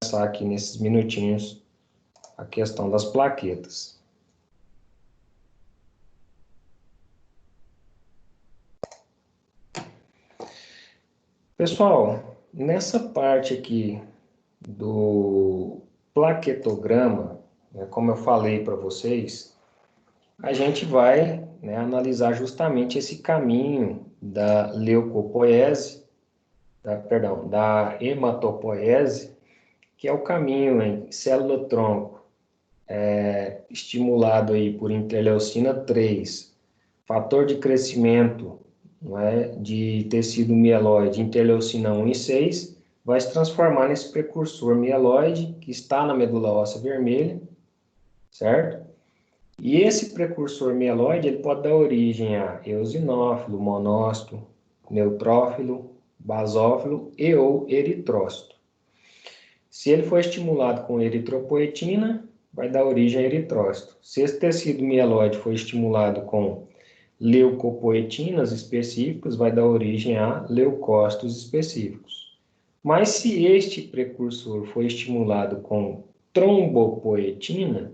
começar aqui nesses minutinhos a questão das plaquetas. Pessoal, nessa parte aqui do plaquetograma, né, como eu falei para vocês, a gente vai, né, analisar justamente esse caminho da leucopoiese, da hematopoiese, que é o caminho em célula-tronco, estimulado aí por interleucina 3, fator de crescimento, não é, de tecido mieloide, interleucina 1 e 6, vai se transformar nesse precursor mieloide que está na medula óssea vermelha, certo? E esse precursor mieloide ele pode dar origem a eosinófilo, monócito, neutrófilo, basófilo e ou eritrócito. Se ele for estimulado com eritropoetina, vai dar origem a eritrócito. Se esse tecido mieloide for estimulado com leucopoetinas específicas, vai dar origem a leucócitos específicos. Mas se este precursor for estimulado com trombopoetina,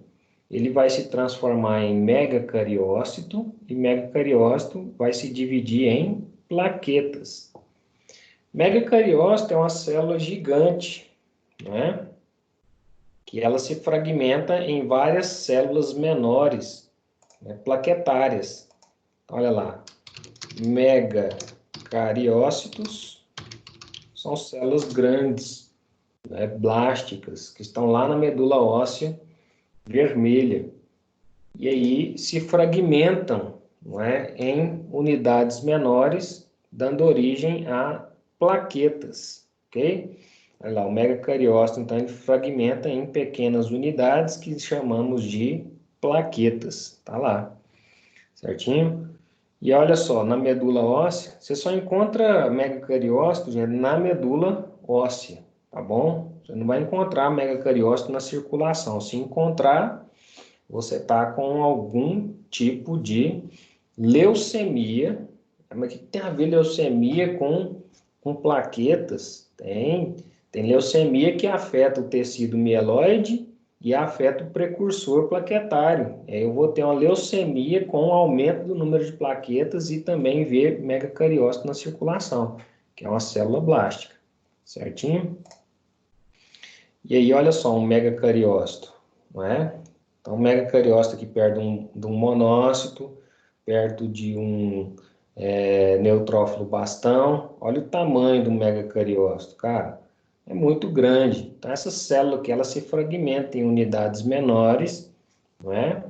ele vai se transformar em megacariócito, e megacariócito vai se dividir em plaquetas. Megacariócito é uma célula gigante, né? Que ela se fragmenta em várias células menores, né, plaquetárias. Olha lá, megacariócitos são células grandes, né, blásticas, que estão lá na medula óssea vermelha. E aí se fragmentam, não é, em unidades menores, dando origem a plaquetas, ok? Olha lá, o megacariócito, então, ele fragmenta em pequenas unidades que chamamos de plaquetas, tá lá, certinho? E olha só, na medula óssea, você só encontra megacariócito, gente, na medula óssea, tá bom? Você não vai encontrar megacariócito na circulação. Se encontrar, você está com algum tipo de leucemia. Mas o que tem a ver leucemia com plaquetas? Tem leucemia que afeta o tecido mieloide e afeta o precursor plaquetário. Aí eu vou ter uma leucemia com aumento do número de plaquetas e também ver megacariócito na circulação, que é uma célula blástica, certinho? E aí, olha só, um megacariócito, não é? Então, um megacariócito aqui perto de um monócito, perto de um neutrófilo bastão. Olha o tamanho do megacariócito, cara. É muito grande. Então, essa célula aqui, ela se fragmenta em unidades menores, não é?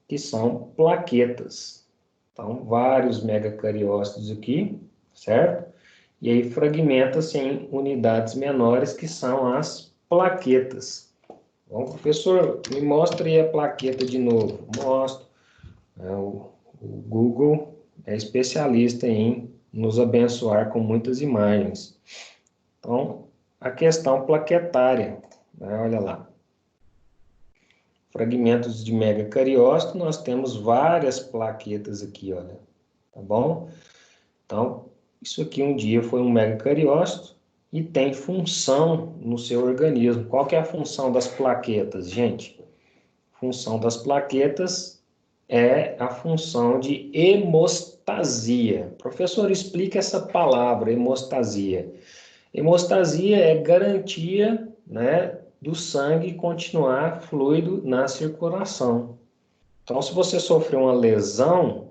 Que são plaquetas. Então, vários megacariócitos aqui, certo? E aí fragmenta-se em unidades menores, que são as plaquetas. Bom, professor, me mostre aí a plaqueta de novo. Mostro. O Google é especialista em nos abençoar com muitas imagens. Então, a questão plaquetária, né? Olha lá. Fragmentos de megacariócito, nós temos várias plaquetas aqui, olha. Tá bom? Então, isso aqui um dia foi um megacariócito e tem função no seu organismo. Qual que é a função das plaquetas, gente? A função das plaquetas é a função de hemostasia. Professor, explica essa palavra, hemostasia. Hemostasia é garantia, né, do sangue continuar fluido na circulação. Então, se você sofreu uma lesão,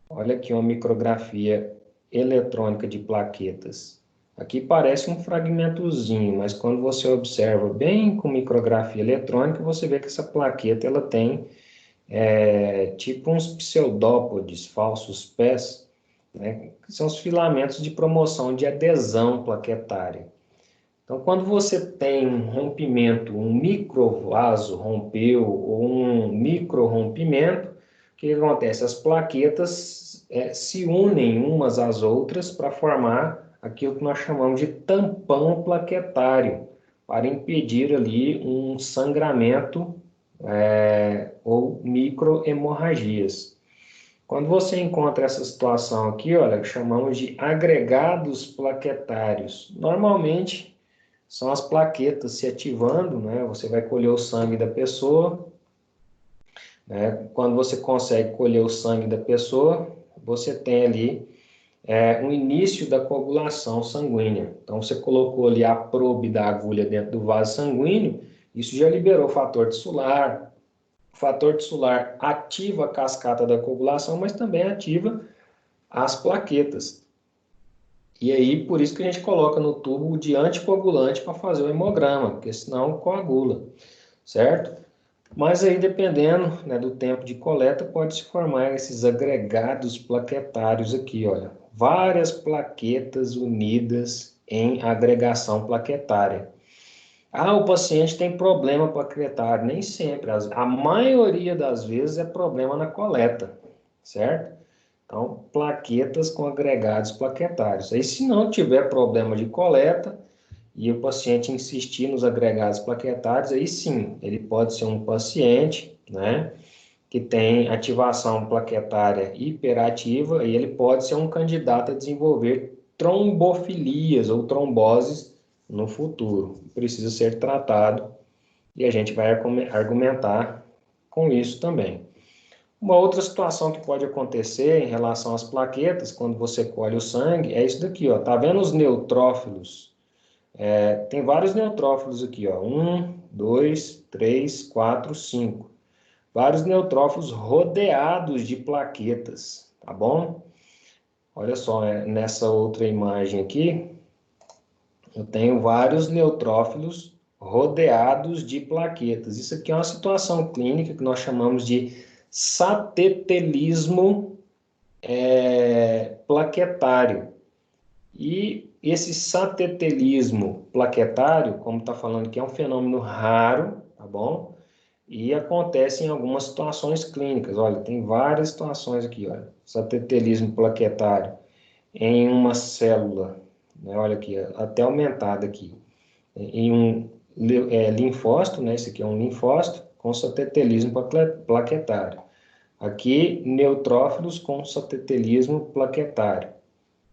olha aqui uma micrografia eletrônica de plaquetas. Aqui parece um fragmentozinho, mas quando você observa bem com micrografia eletrônica, você vê que essa plaqueta ela tem tipo uns pseudópodes, falsos pés, né, que são os filamentos de promoção de adesão plaquetária. Então, quando você tem um rompimento, um microvaso rompeu ou um microrompimento, o que acontece? As plaquetas se unem umas às outras para formar aquilo que nós chamamos de tampão plaquetário, para impedir ali um sangramento ou microhemorragias. Quando você encontra essa situação aqui, olha, chamamos de agregados plaquetários. Normalmente são as plaquetas se ativando, né? Você vai colher o sangue da pessoa, né? Quando você consegue colher o sangue da pessoa, você tem ali um início da coagulação sanguínea. Então, você colocou ali a probe da agulha dentro do vaso sanguíneo, isso já liberou o fator tissular. O fator tissular ativa a cascata da coagulação, mas também ativa as plaquetas. E aí, por isso que a gente coloca no tubo de anticoagulante para fazer o hemograma, porque senão coagula, certo? Mas aí, dependendo, né, do tempo de coleta, pode se formar esses agregados plaquetários aqui, olha. Várias plaquetas unidas em agregação plaquetária. Ah, o paciente tem problema plaquetário. Nem sempre. A maioria das vezes é problema na coleta, certo? Então, plaquetas com agregados plaquetários. Aí, se não tiver problema de coleta e o paciente insistir nos agregados plaquetários, aí sim, ele pode ser um paciente, né, que tem ativação plaquetária hiperativa e ele pode ser um candidato a desenvolver trombofilias ou tromboses no futuro. Precisa ser tratado e a gente vai argumentar com isso também. Uma outra situação que pode acontecer em relação às plaquetas, quando você colhe o sangue, é isso daqui, ó. Tá vendo os neutrófilos? Tem vários neutrófilos aqui, ó. 1, 2, 3, 4, 5. Vários neutrófilos rodeados de plaquetas, tá bom? Olha só, nessa outra imagem aqui, eu tenho vários neutrófilos rodeados de plaquetas. Isso aqui é uma situação clínica que nós chamamos de satetelismo plaquetário. E esse satetelismo plaquetário, como está falando aqui, é um fenômeno raro, tá bom? E acontece em algumas situações clínicas. Olha, tem várias situações aqui, olha. Satetelismo plaquetário em uma célula, né? Olha aqui, até aumentado aqui. Em um linfócito, né? Esse aqui é um linfócito com satetelismo plaquetário. Aqui, neutrófilos com satetelismo plaquetário,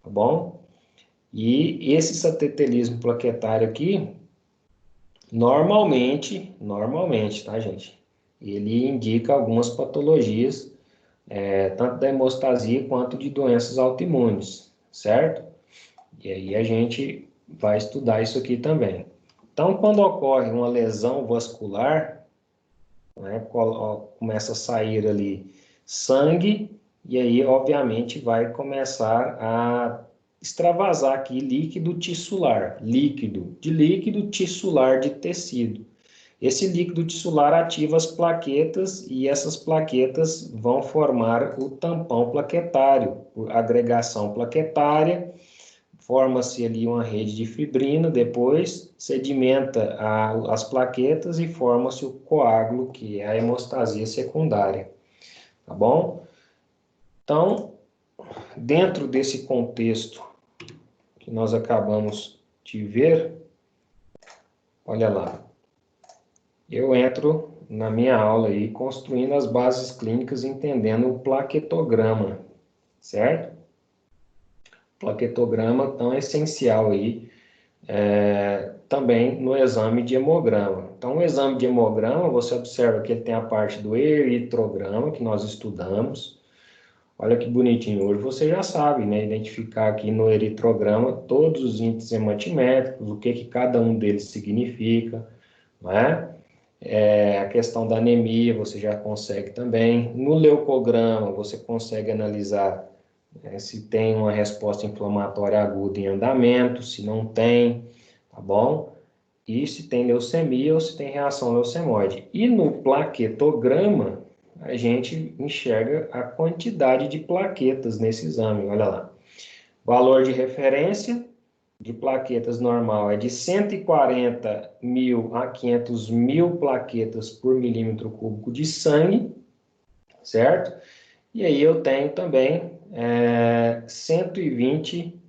tá bom? E esse satetelismo plaquetário aqui, normalmente, tá, gente? Ele indica algumas patologias, tanto da hemostasia quanto de doenças autoimunes, certo? E aí a gente vai estudar isso aqui também. Então, quando ocorre uma lesão vascular, né, começa a sair ali sangue, e aí, obviamente, vai começar a extravasar aqui líquido tissular, líquido tissular de tecido. Esse líquido tissular ativa as plaquetas e essas plaquetas vão formar o tampão plaquetário, por agregação plaquetária, forma-se ali uma rede de fibrina, depois sedimenta as plaquetas e forma-se o coágulo, que é a hemostasia secundária, tá bom? Então, dentro desse contexto que nós acabamos de ver, olha lá, eu entro na minha aula aí construindo as bases clínicas, entendendo o plaquetograma, certo? Plaquetograma tão essencial aí, também no exame de hemograma. Então, o exame de hemograma, você observa que ele tem a parte do eritrograma, que nós estudamos. Olha que bonitinho, hoje você já sabe, né, identificar aqui no eritrograma todos os índices hematimétricos, o que que cada um deles significa, não é? A questão da anemia você já consegue também. No leucograma você consegue analisar se tem uma resposta inflamatória aguda em andamento, se não tem, tá bom? E se tem leucemia ou se tem reação leucemóide. E no plaquetograma, a gente enxerga a quantidade de plaquetas nesse exame, olha lá. Valor de referência de plaquetas normal é de 140 mil a 500 mil plaquetas por milímetro cúbico de sangue, certo? E aí eu tenho também 120,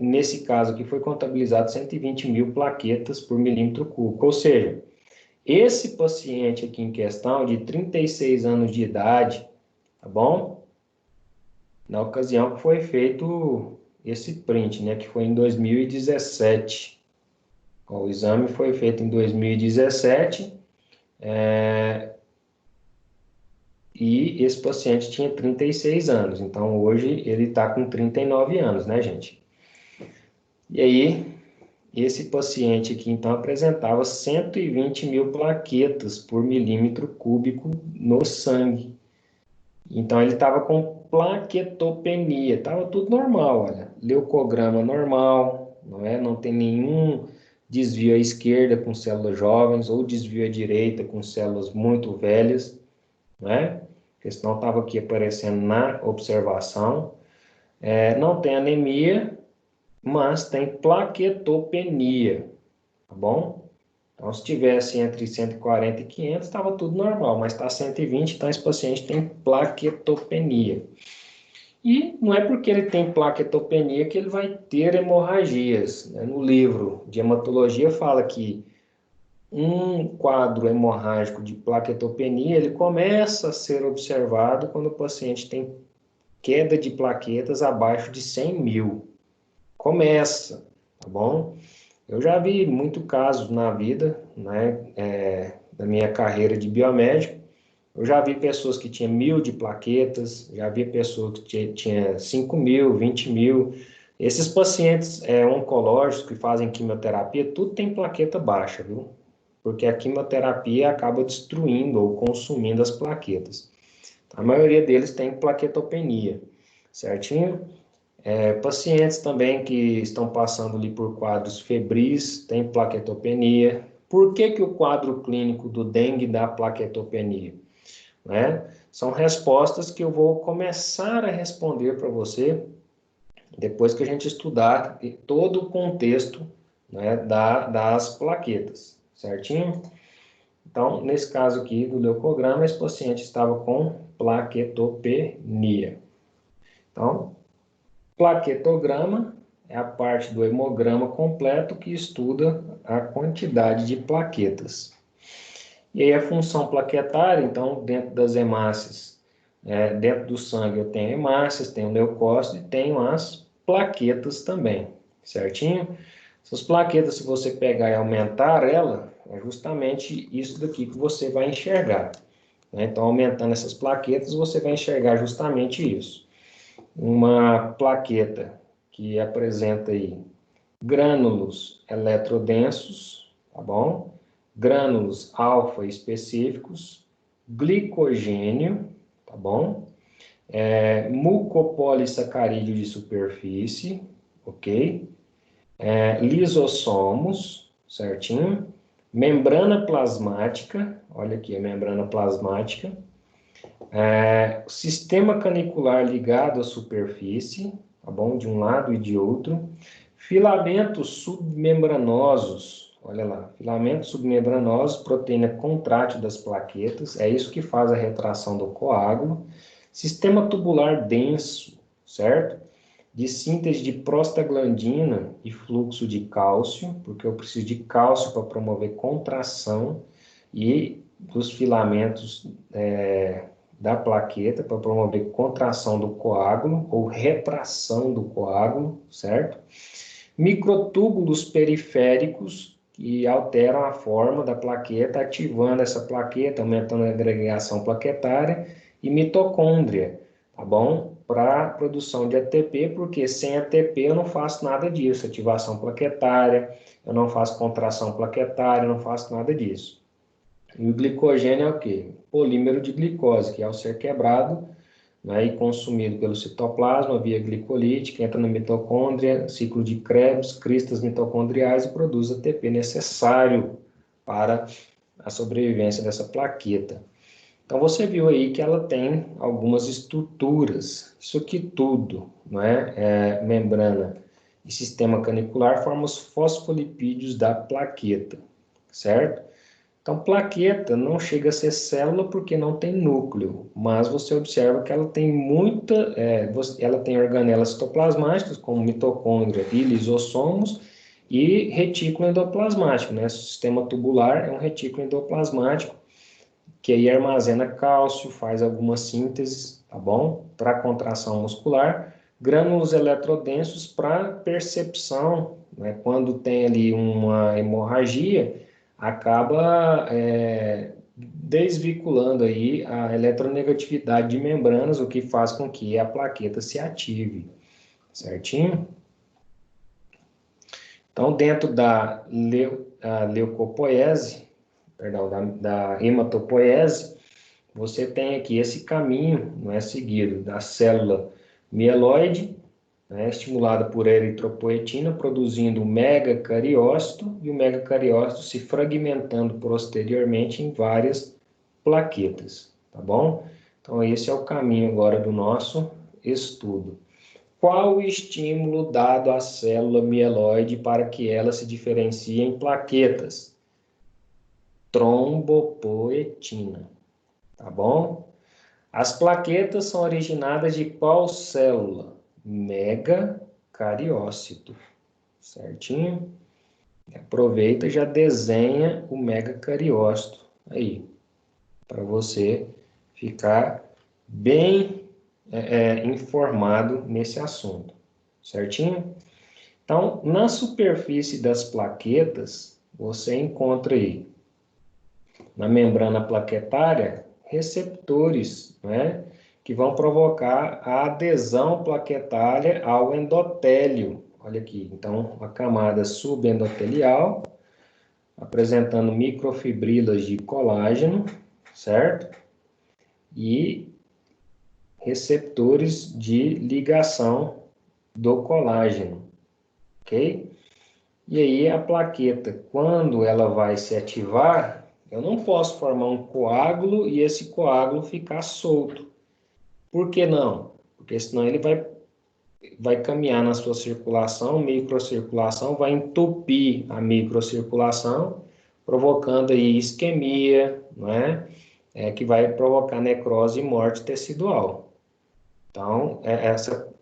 nesse caso aqui foi contabilizado 120 mil plaquetas por milímetro cúbico, ou seja, esse paciente aqui em questão, de 36 anos de idade, tá bom? Na ocasião que foi feito esse print, né, que foi em 2017. O exame foi feito em 2017, e esse paciente tinha 36 anos, então hoje ele está com 39 anos, né, gente? E aí, esse paciente aqui, então, apresentava 120 mil plaquetas por milímetro cúbico no sangue. Então, ele estava com plaquetopenia, estava tudo normal, olha. Leucograma normal, não é? Não tem nenhum desvio à esquerda com células jovens ou desvio à direita com células muito velhas, não é? Porque senão estava aqui aparecendo na observação. Não tem anemia, mas tem plaquetopenia, tá bom? Então, se tivesse entre 140 e 500, estava tudo normal, mas está 120, então esse paciente tem plaquetopenia. E não é porque ele tem plaquetopenia que ele vai ter hemorragias, né? No livro de hematologia fala que um quadro hemorrágico de plaquetopenia, ele começa a ser observado quando o paciente tem queda de plaquetas abaixo de 100 mil. Começa, tá bom? Eu já vi muito casos na vida, né, da minha carreira de biomédico. Eu já vi pessoas que tinham 1.000 de plaquetas, já vi pessoas que tinham 5 mil, 20 mil. Esses pacientes oncológicos que fazem quimioterapia, tudo tem plaqueta baixa, viu? Porque a quimioterapia acaba destruindo ou consumindo as plaquetas. A maioria deles tem plaquetopenia, certinho? Pacientes também que estão passando ali por quadros febris, têm plaquetopenia. Por que que o quadro clínico do dengue dá plaquetopenia? Né? São respostas que eu vou começar a responder para você depois que a gente estudar todo o contexto, né, das plaquetas, certinho? Então, nesse caso aqui do leucograma, esse paciente estava com plaquetopenia. Então, plaquetograma é a parte do hemograma completo que estuda a quantidade de plaquetas. E aí a função plaquetária, então, dentro das hemácias, dentro do sangue eu tenho hemácias, tenho leucócitos e tenho as plaquetas também, certinho? Essas plaquetas, se você pegar e aumentar ela, é justamente isso daqui que você vai enxergar, né? Então, aumentando essas plaquetas, você vai enxergar justamente isso. Uma plaqueta que apresenta aí grânulos eletrodensos, tá bom? Grânulos alfa específicos, glicogênio, tá bom? Mucopolissacarídeo de superfície, ok? Lisossomos, certinho? Membrana plasmática, olha aqui a membrana plasmática. Sistema canicular ligado à superfície, tá bom? De um lado e de outro. Filamentos submembranosos, olha lá, filamentos submembranosos, proteína contrátil das plaquetas, é isso que faz a retração do coágulo. Sistema tubular denso, certo? De síntese de prostaglandina e fluxo de cálcio, porque eu preciso de cálcio para promover contração, e dos filamentos da plaqueta para promover contração do coágulo ou retração do coágulo, certo? Microtúbulos periféricos que alteram a forma da plaqueta, ativando essa plaqueta, aumentando a agregação plaquetária, e mitocôndria, tá bom? Para produção de ATP, porque sem ATP eu não faço nada disso, ativação plaquetária, eu não faço contração plaquetária, eu não faço nada disso. E o glicogênio é o quê? Polímero de glicose, que ao ser quebrado, né, e consumido pelo citoplasma via glicolítica, entra na mitocôndria, ciclo de Krebs, cristas mitocondriais e produz ATP necessário para a sobrevivência dessa plaqueta. Então você viu aí que ela tem algumas estruturas, isso aqui tudo, não é? Membrana e sistema canicular formam os fosfolipídios da plaqueta, certo? Então, plaqueta não chega a ser célula porque não tem núcleo, mas você observa que ela tem ela tem organelas citoplasmáticas, como mitocôndria e lisossomos, e retículo endoplasmático, né? O sistema tubular é um retículo endoplasmático, que aí armazena cálcio, faz algumas sínteses, tá bom? Para contração muscular, grânulos eletrodensos para percepção né, quando tem ali uma hemorragia, acaba desvinculando aí a eletronegatividade de membranas, o que faz com que a plaqueta se ative, certinho? Então, dentro da leucopoiese, perdão, da hematopoiese, você tem aqui esse caminho, não é, seguido da célula mieloide, né, estimulada por eritropoetina, produzindo o megacariócito, e o megacariócito se fragmentando posteriormente em várias plaquetas, tá bom? Então, esse é o caminho agora do nosso estudo. Qual o estímulo dado à célula mieloide para que ela se diferencie em plaquetas? Trombopoetina, tá bom? As plaquetas são originadas de qual célula? Megacariócito, certinho? Aproveita e já desenha o megacariócito aí, para você ficar bem informado nesse assunto, certinho? Então, na superfície das plaquetas, você encontra aí, na membrana plaquetária, receptores, né, que vão provocar a adesão plaquetária ao endotélio. Olha aqui, então, a camada subendotelial, apresentando microfibrilas de colágeno, certo? E receptores de ligação do colágeno, ok? E aí a plaqueta, quando ela vai se ativar, eu não posso formar um coágulo e esse coágulo ficar solto. Por que não? Porque senão ele vai caminhar na sua circulação, microcirculação, vai entupir a microcirculação, provocando aí isquemia, não é? Que vai provocar necrose e morte tecidual. Então,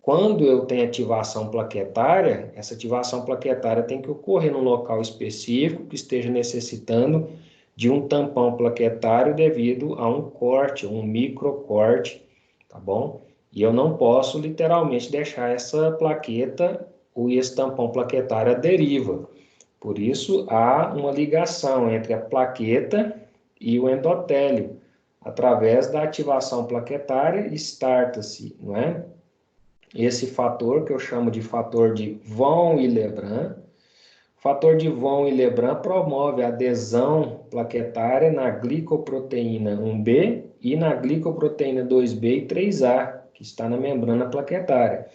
quando eu tenho ativação plaquetária, essa ativação plaquetária tem que ocorrer num local específico que esteja necessitando de um tampão plaquetário devido a um corte, um microcorte, tá bom? E eu não posso literalmente deixar essa plaqueta ou esse tampão plaquetário à deriva. Por isso, há uma ligação entre a plaqueta e o endotélio. Através da ativação plaquetária, starta-se, não é? Esse fator que eu chamo de fator de von Willebrand. O fator de von Willebrand promove a adesão plaquetária na glicoproteína 1B e na glicoproteína 2B e 3A, que está na membrana plaquetária.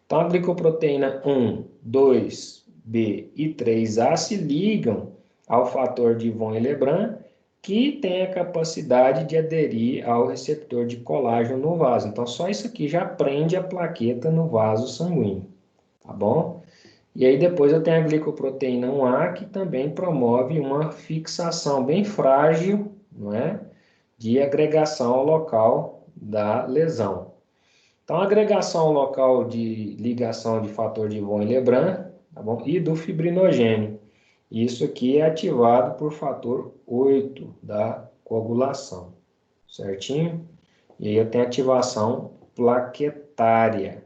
Então, a glicoproteína 1, 2B e 3A se ligam ao fator de von Willebrand, que tem a capacidade de aderir ao receptor de colágeno no vaso. Então, só isso aqui já prende a plaqueta no vaso sanguíneo, tá bom? E aí depois eu tenho a glicoproteína 1A, que também promove uma fixação bem frágil, não é? De agregação ao local da lesão. Então, a agregação ao local de ligação de fator de von Willebrand, tá bom? E do fibrinogênio. Isso aqui é ativado por fator 8 da coagulação, certinho? E aí eu tenho ativação plaquetária.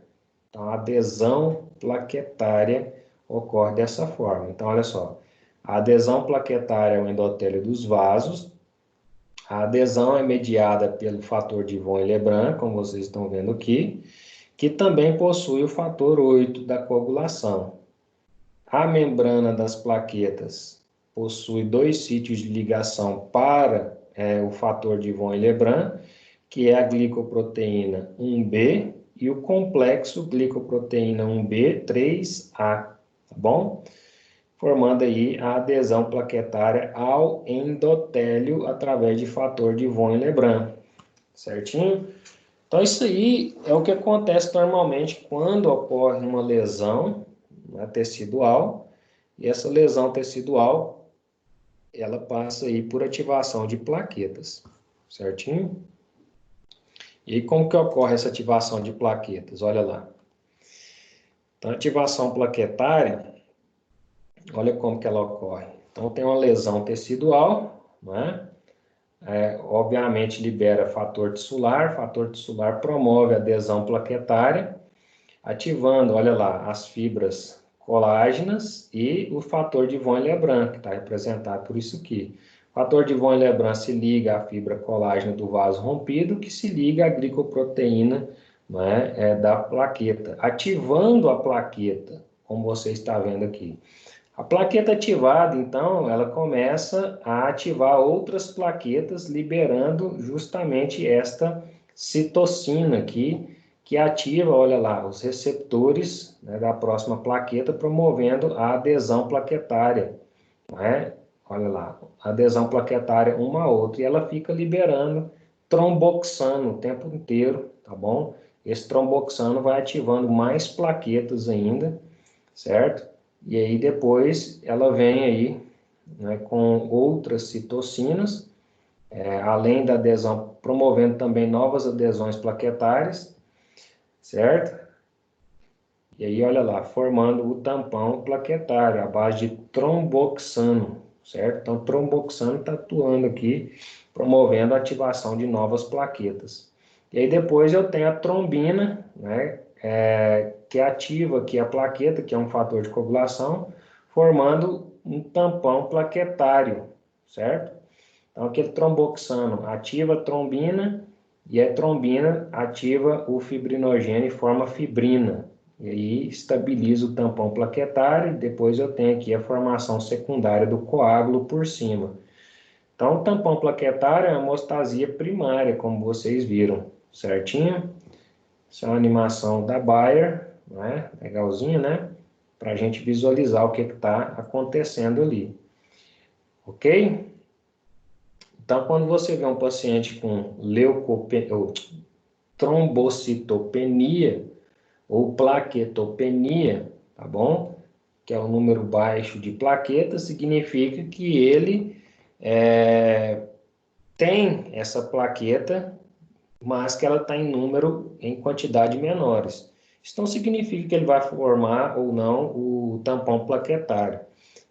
Então, a adesão plaquetária ocorre dessa forma. Então, olha só, a adesão plaquetária ao endotélio dos vasos, a adesão é mediada pelo fator de von Willebrand, como vocês estão vendo aqui, que também possui o fator 8 da coagulação. A membrana das plaquetas possui dois sítios de ligação para o fator de von Willebrand, que é a glicoproteína 1B e o complexo glicoproteína 1B 3A, tá bom? Formando aí a adesão plaquetária ao endotélio através de fator de von Willebrand, certinho? Então, isso aí é o que acontece normalmente quando ocorre uma lesão, né, tecidual, e essa lesão tecidual, ela passa aí por ativação de plaquetas, certinho? E aí, como que ocorre essa ativação de plaquetas? Olha lá. Então, a ativação plaquetária, olha como que ela ocorre. Então, tem uma lesão tecidual, né? Obviamente libera fator tissular promove a adesão plaquetária, ativando, olha lá, as fibras colágenas e o fator de von Willebrand, que está representado por isso aqui. O fator de von Willebrand se liga à fibra colágena do vaso rompido, que se liga à glicoproteína, né, da plaqueta, ativando a plaqueta, como você está vendo aqui. A plaqueta ativada, então, ela começa a ativar outras plaquetas, liberando justamente esta citocina aqui, que ativa, olha lá, os receptores, né, da próxima plaqueta, promovendo a adesão plaquetária, né? Olha lá, adesão plaquetária uma a outra, e ela fica liberando tromboxano o tempo inteiro, tá bom? Esse tromboxano vai ativando mais plaquetas ainda, certo? E aí depois ela vem aí, né, com outras citocinas, além da adesão, promovendo também novas adesões plaquetárias, certo? E aí, olha lá, formando o tampão plaquetário, à base de tromboxano, certo? Então, tromboxano está atuando aqui, promovendo a ativação de novas plaquetas. E aí, depois eu tenho a trombina, né? Que ativa aqui a plaqueta, que é um fator de coagulação, formando um tampão plaquetário, certo? Então, aquele tromboxano ativa a trombina e a trombina ativa o fibrinogênio e forma fibrina. E aí estabiliza o tampão plaquetário e depois eu tenho aqui a formação secundária do coágulo por cima. Então, o tampão plaquetário é a hemostasia primária, como vocês viram, certinho? Essa é uma animação da Bayer, né? Legalzinha, né? Para a gente visualizar o que está acontecendo ali. Ok? Então, quando você vê um paciente com trombocitopenia ou plaquetopenia, tá bom? Que é o número baixo de plaquetas, significa que ele tem essa plaqueta, mas que ela está em número, em quantidade menores. Isso não significa que ele vai formar ou não o tampão plaquetário.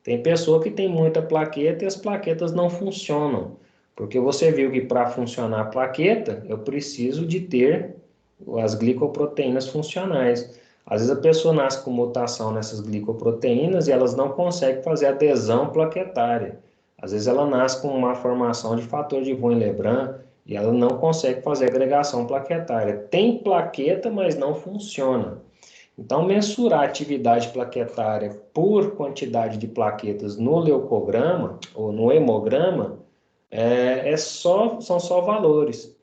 Tem pessoa que tem muita plaqueta e as plaquetas não funcionam, porque você viu que para funcionar a plaqueta, eu preciso de ter as glicoproteínas funcionais. Às vezes a pessoa nasce com mutação nessas glicoproteínas e elas não conseguem fazer adesão plaquetária. Às vezes ela nasce com uma formação de fator de von Willebrand e ela não consegue fazer agregação plaquetária. Tem plaqueta, mas não funciona. Então, mensurar a atividade plaquetária por quantidade de plaquetas no leucograma ou no hemograma são só valores.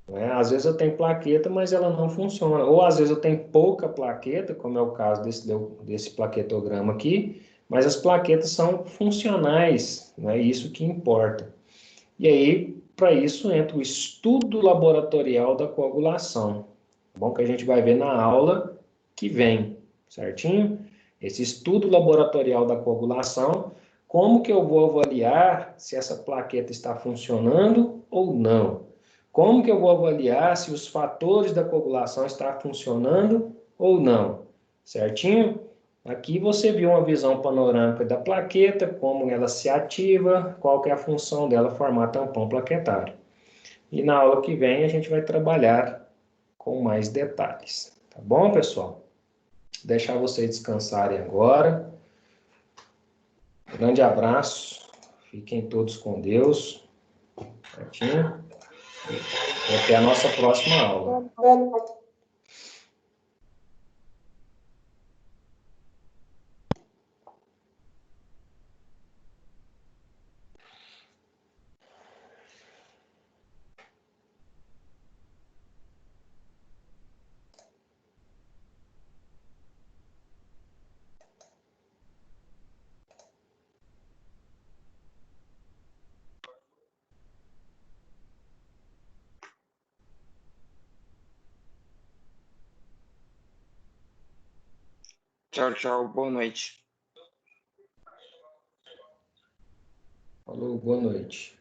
Né? Às vezes eu tenho plaqueta, mas ela não funciona. Ou às vezes eu tenho pouca plaqueta, como é o caso desse plaquetograma aqui, mas as plaquetas são funcionais, né? Isso que importa. E aí, para isso, entra o estudo laboratorial da coagulação. Tá bom? Que a gente vai ver na aula que vem, certinho? Esse estudo laboratorial da coagulação, como que eu vou avaliar se essa plaqueta está funcionando ou não? Como que eu vou avaliar se os fatores da coagulação estão funcionando ou não? Certinho? Aqui você viu uma visão panorâmica da plaqueta, como ela se ativa, qual que é a função dela formar tampão plaquetário. E na aula que vem a gente vai trabalhar com mais detalhes. Tá bom, pessoal? Deixar vocês descansarem agora. Grande abraço. Fiquem todos com Deus. Certinho? E até a nossa próxima aula. Tchau, tchau. Boa noite. Falou, boa noite.